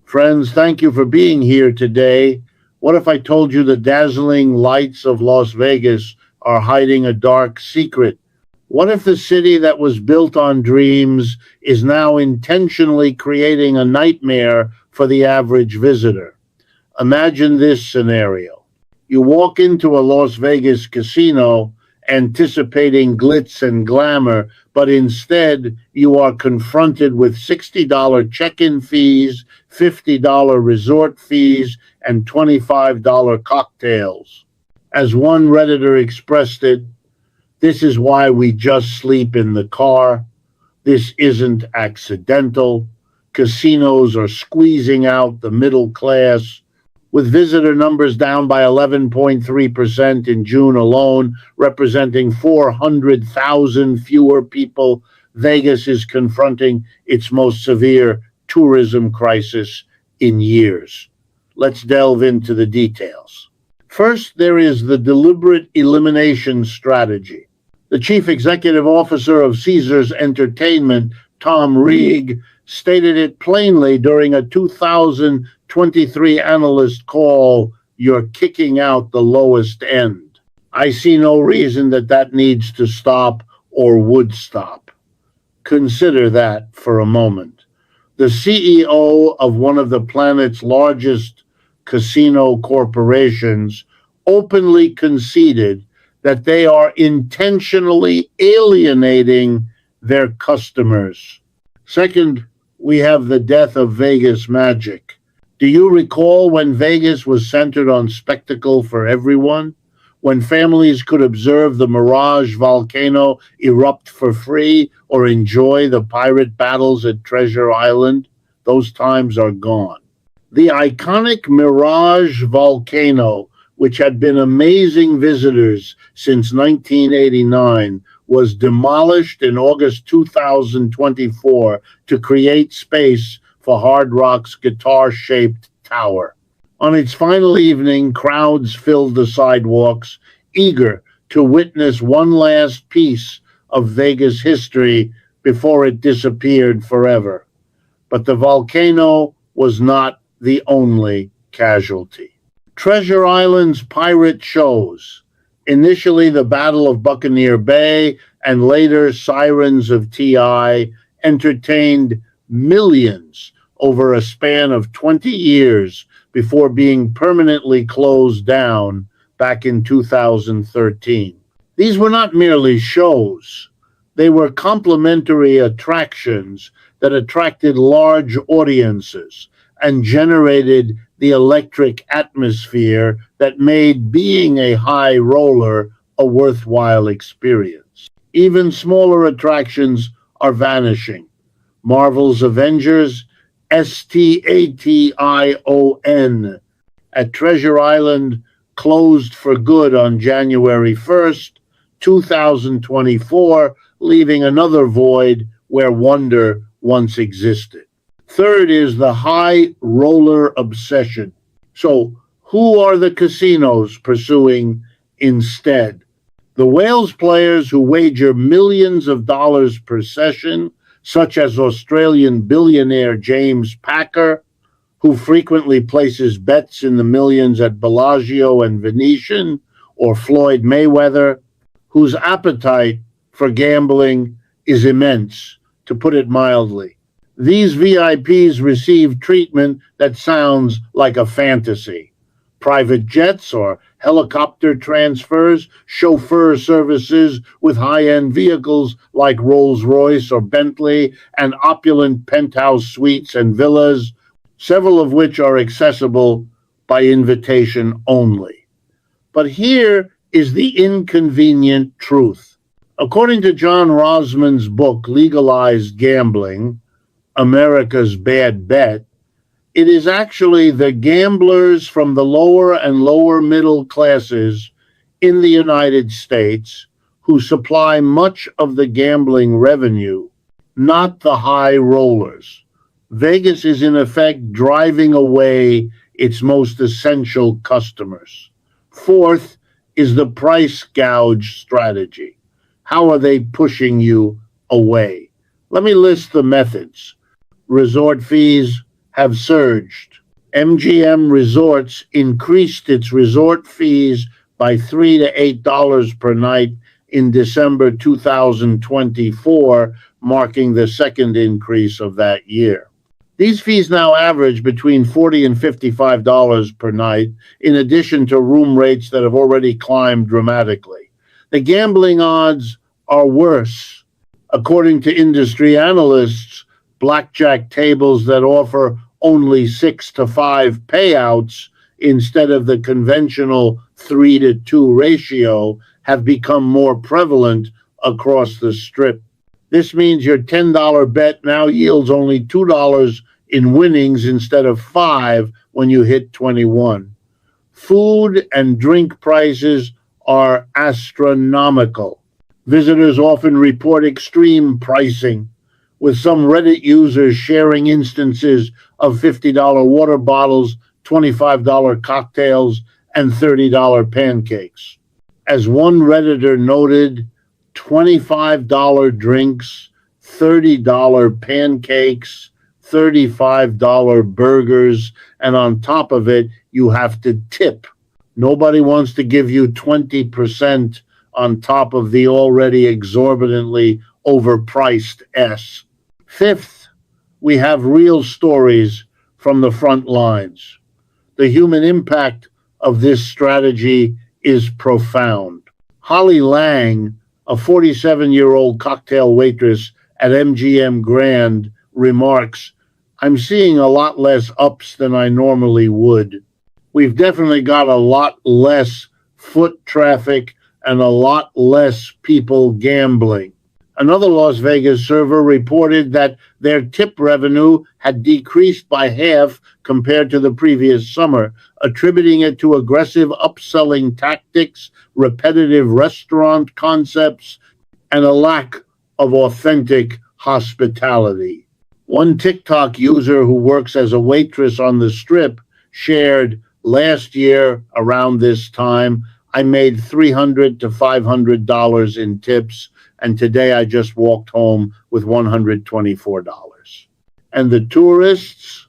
Friends, thank you for being here today. What if I told you the dazzling lights of Las Vegas are hiding a dark secret? What if the city that was built on dreams is now intentionally creating a nightmare for the average visitor? Imagine this scenario. You walk into a Las Vegas casino anticipating glitz and glamour, but instead you are confronted with $60 check-in fees, $50 resort fees, and $25 cocktails. As one Redditor expressed it, this is why we just sleep in the car. This isn't accidental. Casinos are squeezing out the middle class. With visitor numbers down by 11.3% in June alone, representing 400,000 fewer people, Vegas is confronting its most severe tourism crisis in years. Let's delve into the details. First, there is the deliberate elimination strategy. The chief executive officer of Caesars Entertainment, Tom Reeg, stated it plainly during a 2023 analyst call: "You're kicking out the lowest end." I see no reason that needs to stop or would stop. Consider that for a moment. The CEO of one of the planet's largest casino corporations openly conceded that they are intentionally alienating their customers. Second, we have the death of Vegas magic. Do you recall when Vegas was centered on spectacle for everyone? When families could observe the Mirage Volcano erupt for free or enjoy the pirate battles at Treasure Island? Those times are gone. The iconic Mirage Volcano, which had been amazing visitors since 1989, was demolished in August 2024 to create space for Hard Rock's guitar-shaped tower. On its final evening, crowds filled the sidewalks, eager to witness one last piece of Vegas history before it disappeared forever. But the volcano was not the only casualty. Treasure Island's pirate shows, initially the Battle of Buccaneer Bay and later Sirens of TI, entertained millions over a span of 20 years before being permanently closed down back in 2013. These were not merely shows. They were complimentary attractions that attracted large audiences and generated the electric atmosphere that made being a high roller a worthwhile experience. Even smaller attractions are vanishing. Marvel's Avengers, STATION, at Treasure Island closed for good on January 1st, 2024, leaving another void where wonder once existed. Third is the high roller obsession. So, who are the casinos pursuing instead? The whales players who wager millions of dollars per session, such as Australian billionaire James Packer, who frequently places bets in the millions at Bellagio and Venetian, or Floyd Mayweather, whose appetite for gambling is immense, to put it mildly. These VIPs receive treatment that sounds like a fantasy. Private jets or helicopter transfers, chauffeur services with high-end vehicles like Rolls-Royce or Bentley, and opulent penthouse suites and villas, several of which are accessible by invitation only. But here is the inconvenient truth. According to John Rosman's book, Legalized Gambling, America's Bad Bet, it is actually the gamblers from the lower and lower middle classes in the United States who supply much of the gambling revenue, not the high rollers. Vegas is in effect driving away its most essential customers. Fourth is the price gouge strategy. How are they pushing you away? Let me list the methods. Resort fees, have surged. MGM Resorts increased its resort fees by $3 to $8 per night in December 2024, marking the second increase of that year. These fees now average between $40 and $55 per night, in addition to room rates that have already climbed dramatically. The gambling odds are worse. According to industry analysts, blackjack tables that offer only 6 to 5 payouts instead of the conventional 3 to 2 ratio have become more prevalent across the strip. This means your $10 bet now yields only $2 in winnings instead of 5 when you hit 21. Food and drink prices are astronomical. Visitors often report extreme pricing, with some Reddit users sharing instances of $50 water bottles, $25 cocktails, and $30 pancakes. As one Redditor noted, $25 drinks, $30 pancakes, $35 burgers, and on top of it, you have to tip. Nobody wants to give you 20% on top of the already exorbitantly overpriced S. Fifth, we have real stories from the front lines. The human impact of this strategy is profound. Holly Lang, a 47-year-old cocktail waitress at MGM Grand, remarks, "I'm seeing a lot less ups than I normally would. We've definitely got a lot less foot traffic and a lot less people gambling." Another Las Vegas server reported that their tip revenue had decreased by half compared to the previous summer, attributing it to aggressive upselling tactics, repetitive restaurant concepts, and a lack of authentic hospitality. One TikTok user who works as a waitress on the Strip shared, "Last year, around this time, I made $300 to $500 in tips, and today I just walked home with $124. And the tourists,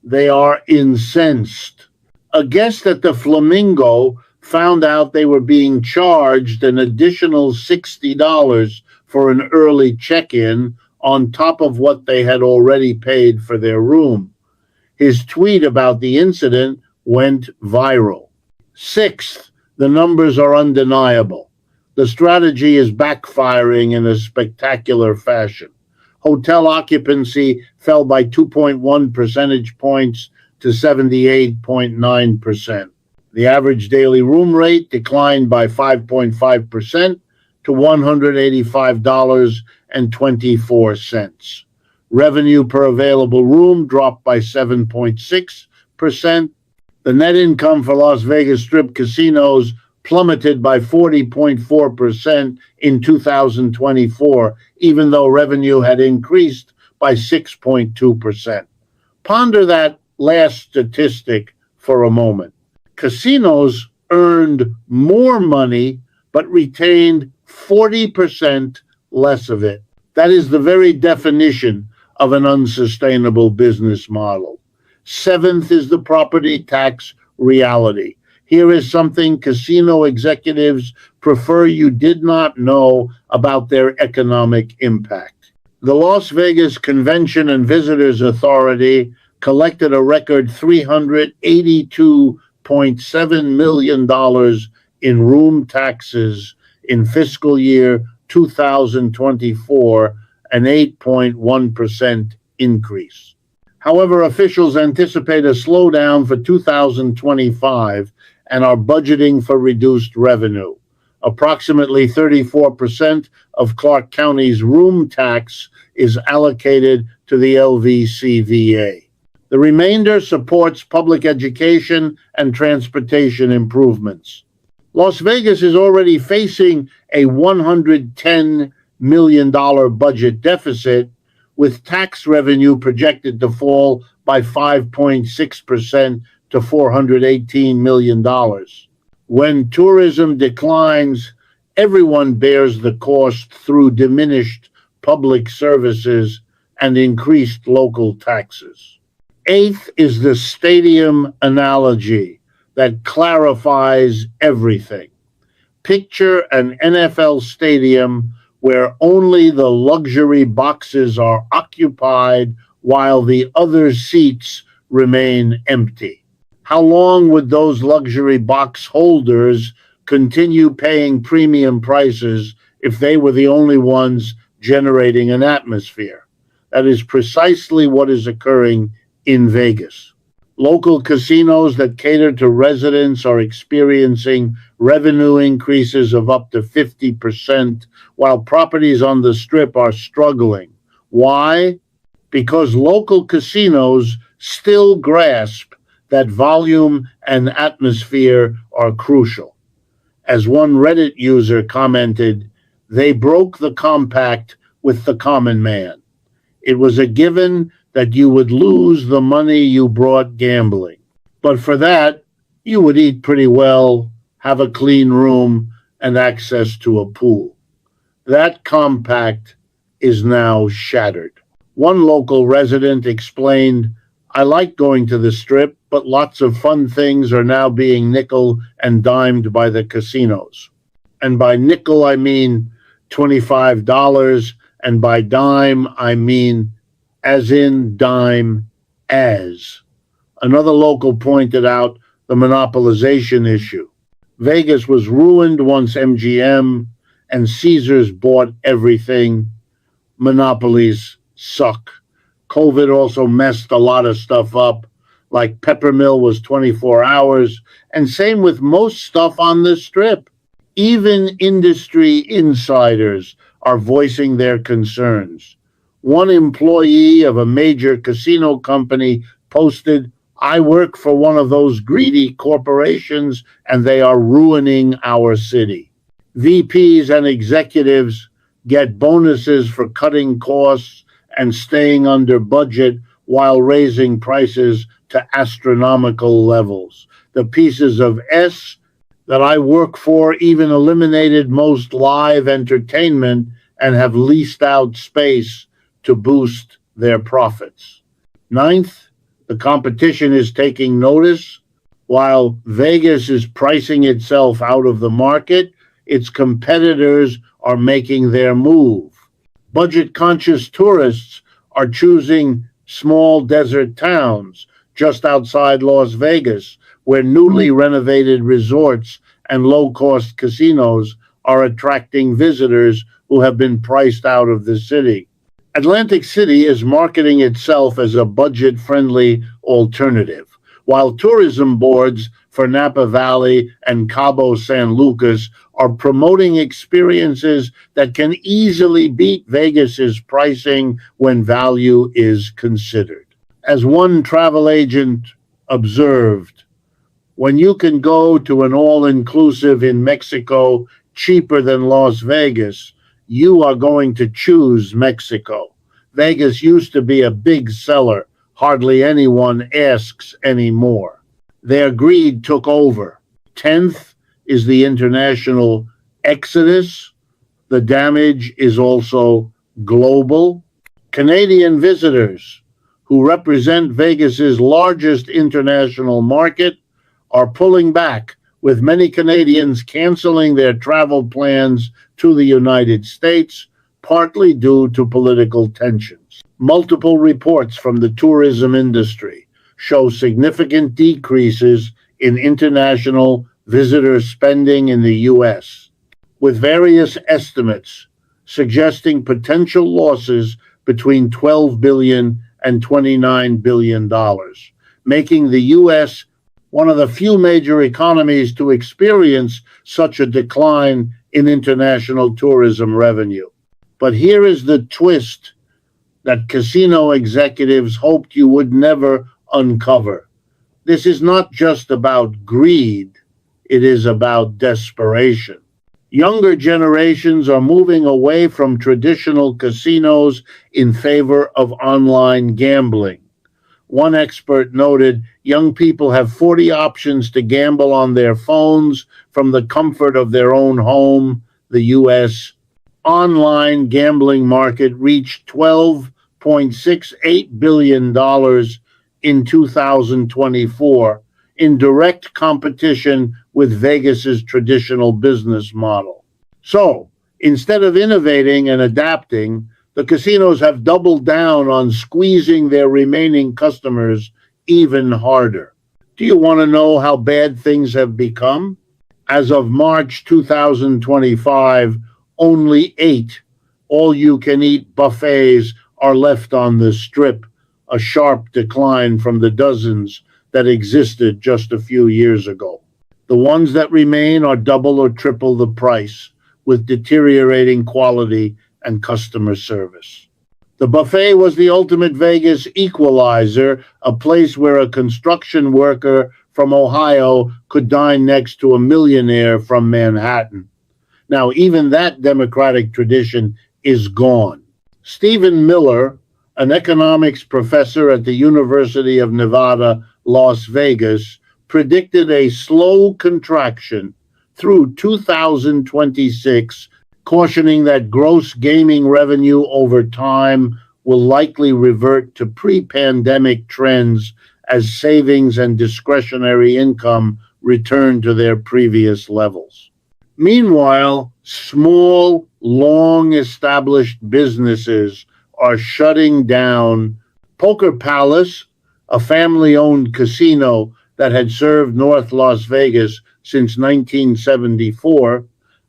they are incensed. A guest at the Flamingo found out they were being charged an additional $60 for an early check-in on top of what they had already paid for their room. His tweet about the incident went viral. Sixth, the numbers are undeniable. The strategy is backfiring in a spectacular fashion. Hotel occupancy fell by 2.1 percentage points to 78.9%. The average daily room rate declined by 5.5% to $185.24. Revenue per available room dropped by 7.6%. The net income for Las Vegas Strip casinos plummeted by 40.4% in 2024, even though revenue had increased by 6.2%. Ponder that last statistic for a moment. Casinos earned more money, but retained 40% less of it. That is the very definition of an unsustainable business model. Seventh is the property tax reality. Here is something casino executives prefer you did not know about their economic impact. The Las Vegas Convention and Visitors Authority collected a record $382.7 million in room taxes in fiscal year 2024, an 8.1% increase. However, officials anticipate a slowdown for 2025 and are budgeting for reduced revenue. Approximately 34% of Clark County's room tax is allocated to the LVCVA. The remainder supports public education and transportation improvements. Las Vegas is already facing a $110 million budget deficit, with tax revenue projected to fall by 5.6% to $418 million. When tourism declines, everyone bears the cost through diminished public services and increased local taxes. Eighth is the stadium analogy that clarifies everything. Picture an NFL stadium where only the luxury boxes are occupied while the other seats remain empty. How long would those luxury box holders continue paying premium prices if they were the only ones generating an atmosphere? That is precisely what is occurring in Vegas. Local casinos that cater to residents are experiencing revenue increases of up to 50%, while properties on the strip are struggling. Why? Because local casinos still grasp that volume and atmosphere are crucial. As one Reddit user commented, they broke the compact with the common man. It was a given that you would lose the money you brought gambling. But for that, you would eat pretty well, have a clean room, and access to a pool. That compact is now shattered. One local resident explained, I like going to the strip, but lots of fun things are now being nickel and dimed by the casinos. And by nickel, I mean $25, and by dime, I mean as in dime as. Another local pointed out the monopolization issue. Vegas was ruined once MGM and Caesars bought everything. Monopolies suck. COVID also messed a lot of stuff up, like Peppermill was 24 hours, and same with most stuff on the strip. Even industry insiders are voicing their concerns. One employee of a major casino company posted, I work for one of those greedy corporations and they are ruining our city. VPs and executives get bonuses for cutting costs and staying under budget while raising prices to astronomical levels. The pieces of S that I work for even eliminated most live entertainment and have leased out space to boost their profits. Ninth, the competition is taking notice. While Vegas is pricing itself out of the market, its competitors are making their move. Budget-conscious tourists are choosing small desert towns just outside Las Vegas, where newly renovated resorts and low-cost casinos are attracting visitors who have been priced out of the city. Atlantic City is marketing itself as a budget-friendly alternative, while tourism boards for Napa Valley and Cabo San Lucas are promoting experiences that can easily beat Vegas's pricing when value is considered. As one travel agent observed, when you can go to an all-inclusive in Mexico cheaper than Las Vegas, you are going to choose Mexico. Vegas used to be a big seller. Hardly anyone asks anymore. Their greed took over. 10th is the international exodus. The damage is also global. Canadian visitors, who represent Vegas's largest international market, are pulling back, with many Canadians canceling their travel plans to the United States, partly due to political tensions. Multiple reports from the tourism industry show significant decreases in international visitor spending in the U.S., with various estimates suggesting potential losses between $12 billion and $29 billion, making the U.S. one of the few major economies to experience such a decline in international tourism revenue. But here is the twist that casino executives hoped you would never uncover. This is not just about greed, it is about desperation. Younger generations are moving away from traditional casinos in favor of online gambling. One expert noted, young people have 40 options to gamble on their phones from the comfort of their own home. The U.S. online gambling market reached $12.68 billion in 2024 in direct competition with Vegas's traditional business model. So, instead of innovating and adapting, the casinos have doubled down on squeezing their remaining customers even harder. Do you want to know how bad things have become? As of March 2025, only 8 all-you-can-eat buffets are left on the Strip, a sharp decline from the dozens that existed just a few years ago. The ones that remain are double or triple the price, with deteriorating quality and customer service. The buffet was the ultimate Vegas equalizer, a place where a construction worker from Ohio could dine next to a millionaire from Manhattan. Now, even that democratic tradition is gone. Stephen Miller, an economics professor at the University of Nevada, Las Vegas, predicted a slow contraction through 2026, cautioning that gross gaming revenue over time will likely revert to pre-pandemic trends as savings and discretionary income return to their previous levels. Meanwhile, small, long-established businesses are shutting down. Poker Palace, a family-owned casino that had served North Las Vegas since 1974,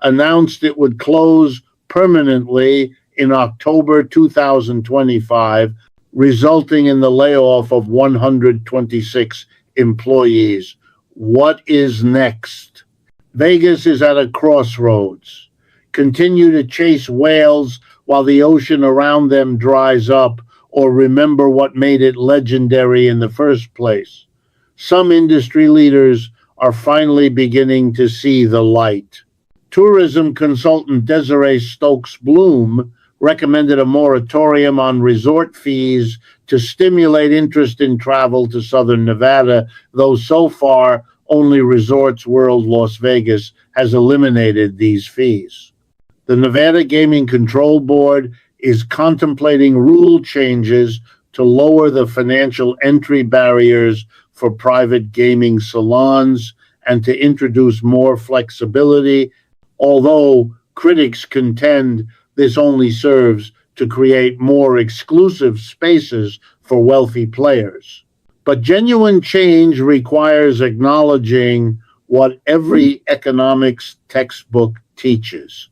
announced it would close permanently in October 2025, resulting in the layoff of 126 employees. What is next? Vegas is at a crossroads. Continue to chase whales while the ocean around them dries up, or remember what made it legendary in the first place. Some industry leaders are finally beginning to see the light. Tourism consultant Desiree Stokes Bloom recommended a moratorium on resort fees to stimulate interest in travel to Southern Nevada, though so far only Resorts World Las Vegas has eliminated these fees. The Nevada Gaming Control Board is contemplating rule changes to lower the financial entry barriers for private gaming salons and to introduce more flexibility, although critics contend this only serves to create more exclusive spaces for wealthy players. But genuine change requires acknowledging what every economics textbook teaches.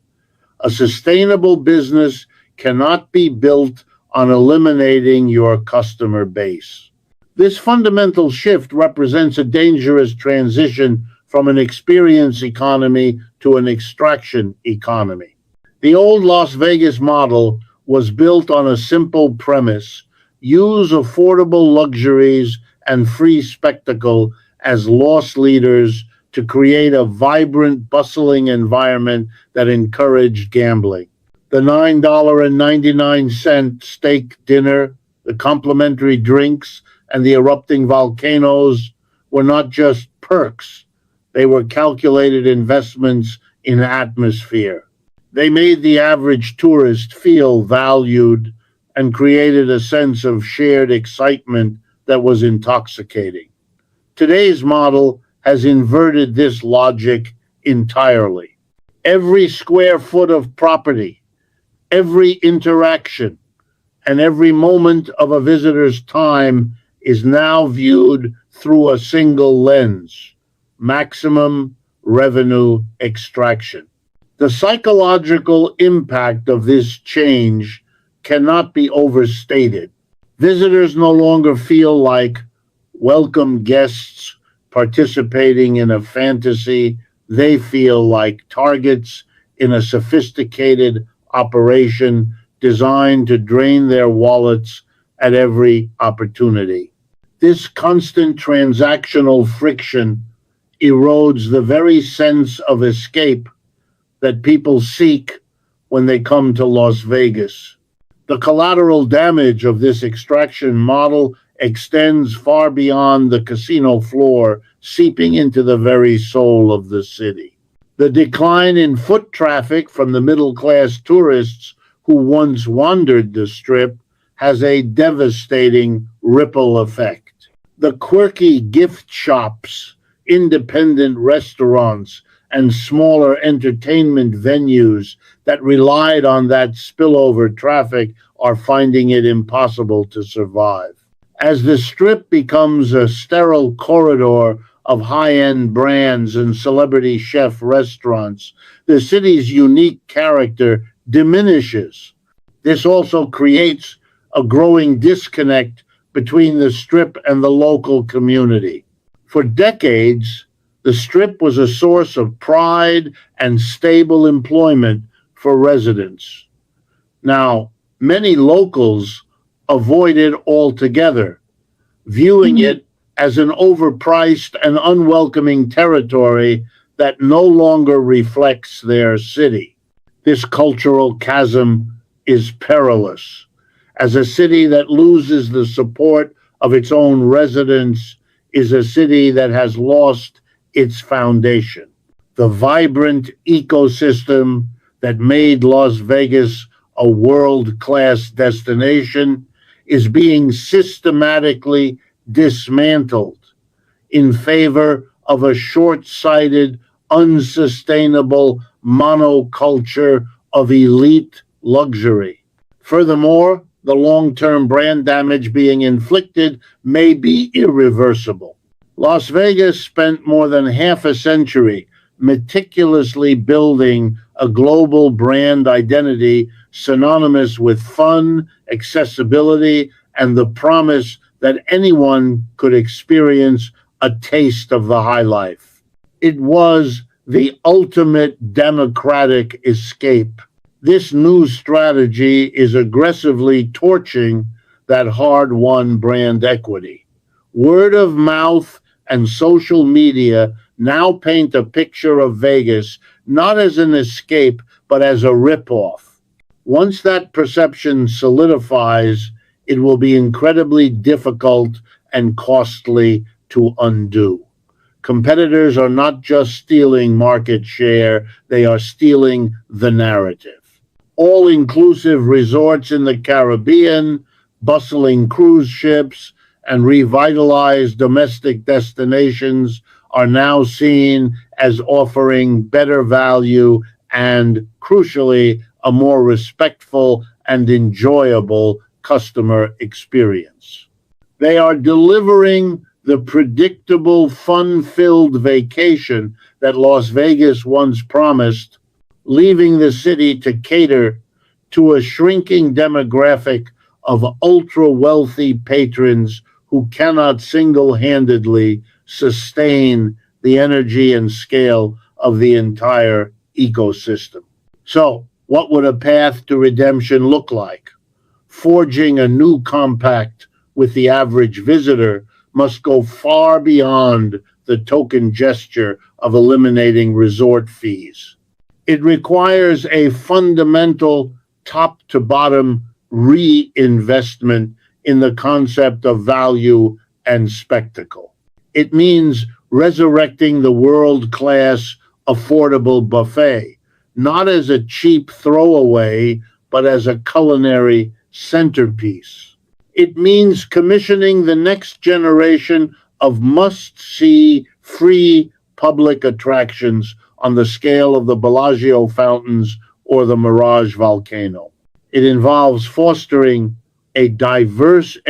A sustainable business cannot be built on eliminating your customer base. This fundamental shift represents a dangerous transition from an experience economy to an extraction economy. The old Las Vegas model was built on a simple premise: use affordable luxuries and free spectacle as loss leaders to create a vibrant, bustling environment that encouraged gambling. The $9.99 steak dinner, the complimentary drinks, and the erupting volcanoes were not just perks. They were calculated investments in atmosphere. They made the average tourist feel valued and created a sense of shared excitement that was intoxicating. Today's model has inverted this logic entirely. Every square foot of property, every interaction, and every moment of a visitor's time is now viewed through a single lens: maximum revenue extraction. The psychological impact of this change cannot be overstated. Visitors no longer feel like welcome guests participating in a fantasy. They feel like targets in a sophisticated operation designed to drain their wallets at every opportunity. This constant transactional friction erodes the very sense of escape that people seek when they come to Las Vegas. The collateral damage of this extraction model extends far beyond the casino floor, seeping into the very soul of the city. The decline in foot traffic from the middle-class tourists who once wandered the Strip has a devastating ripple effect. The quirky gift shops, independent restaurants, and smaller entertainment venues that relied on that spillover traffic are finding it impossible to survive. As the strip becomes a sterile corridor of high end brands and celebrity chef restaurants, the city's unique character diminishes. This also creates a growing disconnect between the strip and the local community. For decades, the strip was a source of pride and stable employment for residents. Now, many locals avoid it altogether, viewing it as an overpriced and unwelcoming territory that no longer reflects their city. This cultural chasm is perilous. As a city that loses the support of its own residents is a city that has lost its foundation. The vibrant ecosystem that made Las Vegas a world-class destination is being systematically dismantled in favor of a short-sighted, unsustainable monoculture of elite luxury. Furthermore, the long-term brand damage being inflicted may be irreversible. Las Vegas spent more than half a century meticulously building a global brand identity synonymous with fun, accessibility, and the promise that anyone could experience a taste of the high life. It was the ultimate democratic escape. This new strategy is aggressively torching that hard-won brand equity. Word of mouth and social media now paint a picture of Vegas not as an escape, but as a ripoff. Once that perception solidifies, it will be incredibly difficult and costly to undo. Competitors are not just stealing market share, they are stealing the narrative. All-inclusive resorts in the Caribbean, bustling cruise ships, and revitalized domestic destinations are now seen as offering better value and, crucially, a more respectful and enjoyable customer experience. They are delivering the predictable, fun-filled vacation that Las Vegas once promised, leaving the city to cater to a shrinking demographic of ultra-wealthy patrons who cannot single-handedly sustain the energy and scale of the entire ecosystem. So, what would a path to redemption look like? Forging a new compact with the average visitor must go far beyond the token gesture of eliminating resort fees. It requires a fundamental top-to-bottom reinvestment in the concept of value and spectacle. It means resurrecting the world-class affordable buffet, not as a cheap throwaway, but as a culinary centerpiece. It means commissioning the next generation of must-see free public attractions on the scale of the Bellagio fountains or the Mirage Volcano. It involves fostering a diverse